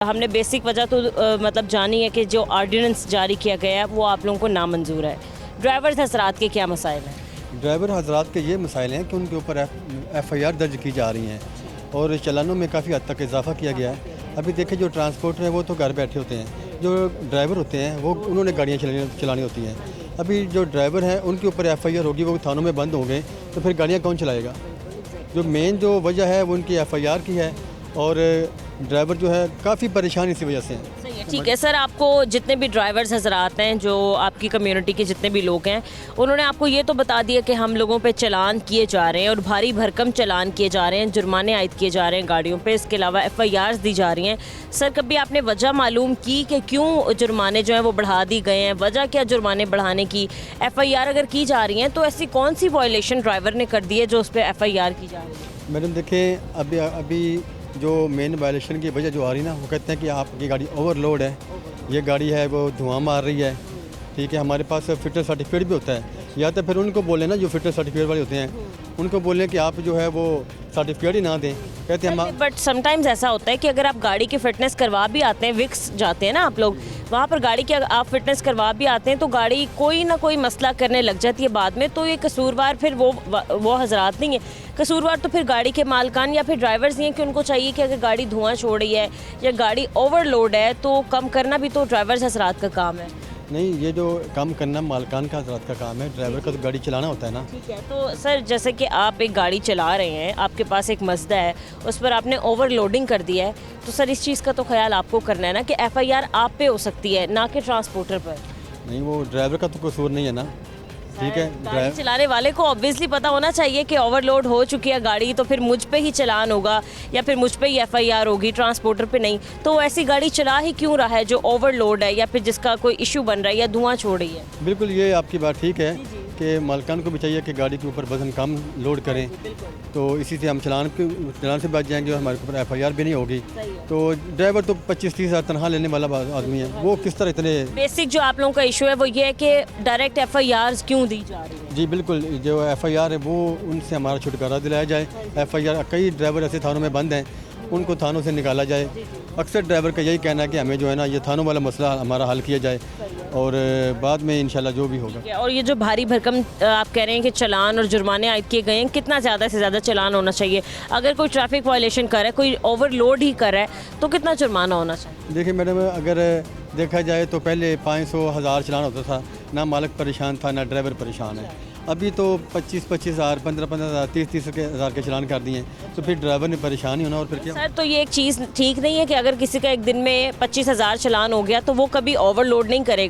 हमने बेसिक वजह तो मतलब जानी है कि जो ऑर्डिनेंस जारी किया गया है वो आप लोगों को नामंजूर है। ड्राइवर्स हजरात के क्या मसाइल हैं? ड्राइवर हजरात के ये मसाइल हैं कि उनके ऊपर एफआईआर दर्ज की जा रही हैं और चालानों में काफ़ी हद तक इजाफा किया गया है। अभी देखिए, जो ट्रांसपोर्टर है वो तो घर बैठे होते हैं, जो ड्राइवर होते हैं वो उन्होंने गाड़ियाँ चलानी होती हैं। अभी जो ड्राइवर हैं उनके ऊपर एफआईआर होगी, वो थानों में बंद होंगे तो फिर गाड़ियाँ कौन चलाएगा? जो मेन जो वजह है वो उनकी एफआईआर की है और ड्राइवर जो है काफ़ी परेशान इसी वजह से हैं। सही है, ठीक है सर। आपको जितने भी ड्राइवर्स हजरात हैं, जो आपकी कम्युनिटी के जितने भी लोग हैं, उन्होंने आपको ये तो बता दिया कि हम लोगों पे चालान किए जा रहे हैं और भारी भरकम चालान किए जा रहे हैं, जुर्माने आयद किए जा रहे हैं गाड़ियों पे, इसके अलावा एफआईआर दी जा रही हैं। सर, कभी आपने वजह मालूम की कि क्यों जुर्माने जो हैं वो बढ़ा दी गए हैं? वजह क्या जुर्माने बढ़ाने की? एफआईआर अगर की जा रही हैं तो ऐसी कौन सी वायलेशन ड्राइवर ने कर दी है जो उस पर एफआईआर की जा रही है? मैडम देखें, अभी जो मेन वायलेशन की वजह जो आ रही ना, वो कहते हैं कि आपकी गाड़ी ओवरलोड है, ये गाड़ी है वो धुआं मार रही है। ठीक है, हमारे पास फिटर सर्टिफिकेट भी होता है, या तो फिर उनको बोलें ना, जो फिटर सर्टिफिकेट वाले होते हैं उनको बोलें कि आप जो है वो सर्टिफिकेट ही ना दें। कहते हैं हम, बट समटाइम्स ऐसा होता है कि अगर आप गाड़ी की फ़िटनेस करवा भी आते हैं, विक्स जाते हैं ना आप लोग, वहाँ पर गाड़ी की आप फिटनेस करवा भी आते हैं तो गाड़ी कोई ना कोई मसला करने लग जाती है बाद में। तो ये कसूरवार फिर वो हजरात नहीं है, कसूरवार तो फिर गाड़ी के मालकान या फिर ड्राइवर्स नहीं है कि उनको चाहिए कि अगर गाड़ी धुआं छोड़ रही है या गाड़ी ओवरलोड है तो कम करना भी तो ड्राइवर्स हजरात का काम है। नहीं, ये जो काम करना मालकान का हजरात का काम है, ड्राइवर का तो गाड़ी चलाना होता है ना। ठीक है, तो सर जैसे कि आप एक गाड़ी चला रहे हैं, आपके पास एक मज़दा है, उस पर आपने ओवरलोडिंग कर दिया है, तो सर इस चीज़ का तो ख्याल आपको करना है ना कि एफआईआर आप पे हो सकती है, ना कि ट्रांसपोर्टर पर। नहीं, वो ड्राइवर का तो कसूर नहीं है ना। ठीक है, गाड़ी चलाने वाले को ऑब्वियसली पता होना चाहिए कि ओवरलोड हो चुकी है गाड़ी, तो फिर मुझ पे ही चालान होगा या फिर मुझ पे ही एफआईआर होगी, ट्रांसपोर्टर पे नहीं। तो ऐसी गाड़ी चला ही क्यों रहा है जो ओवरलोड है या फिर जिसका कोई इशू बन रहा है या धुआं छोड़ रही है? बिल्कुल, ये आपकी बात ठीक है कि मालकान को भी चाहिए कि गाड़ी के ऊपर वजन कम लोड करें, तो इसी से हम चालान से बच जाएंगे और हमारे ऊपर एफआईआर भी नहीं होगी। तो ड्राइवर तो 25-30 हज़ार तनख्वाह लेने वाला आदमी है, वो किस तरह इतने। बेसिक जो आप लोगों का इशू है वो ये है कि डायरेक्ट एफआईआर क्यों दी जा रही है? जी बिल्कुल, जो एफआईआर है वो उनसे हमारा छुटकारा दिलाया जाए। एफआईआर, कई ड्राइवर ऐसे थानों में बंद हैं, उनको थानों से निकाला जाए। अक्सर ड्राइवर का यही कहना है कि हमें जो है ना, ये थानों वाला मसला हमारा हल किया जाए और बाद में इंशाल्लाह जो भी होगा। और ये जो भारी भरकम आप कह रहे हैं कि चालान और जुर्माने आयद किए गए हैं, कितना ज़्यादा से ज़्यादा चालान होना चाहिए? अगर कोई ट्रैफिक वायलेशन कर रहा है, कोई ओवरलोड ही कर रहा है, तो कितना जुर्माना होना चाहिए? देखिए मैडम, अगर देखा जाए तो पहले 500-1000 चालान होता था, ना मालिक परेशान था ना ड्राइवर परेशान है। अभी तो 25-25 हज़ार, 15-15 हज़ार, 30-30 हज़ार के चालान कर दिए, तो फिर ड्राइवर ने परेशान ही होना। और फिर क्या सर, तो ये एक चीज़ ठीक नहीं है कि अगर किसी का एक दिन में 25,000 चालान हो गया तो वो कभी ओवरलोड नहीं करेगा?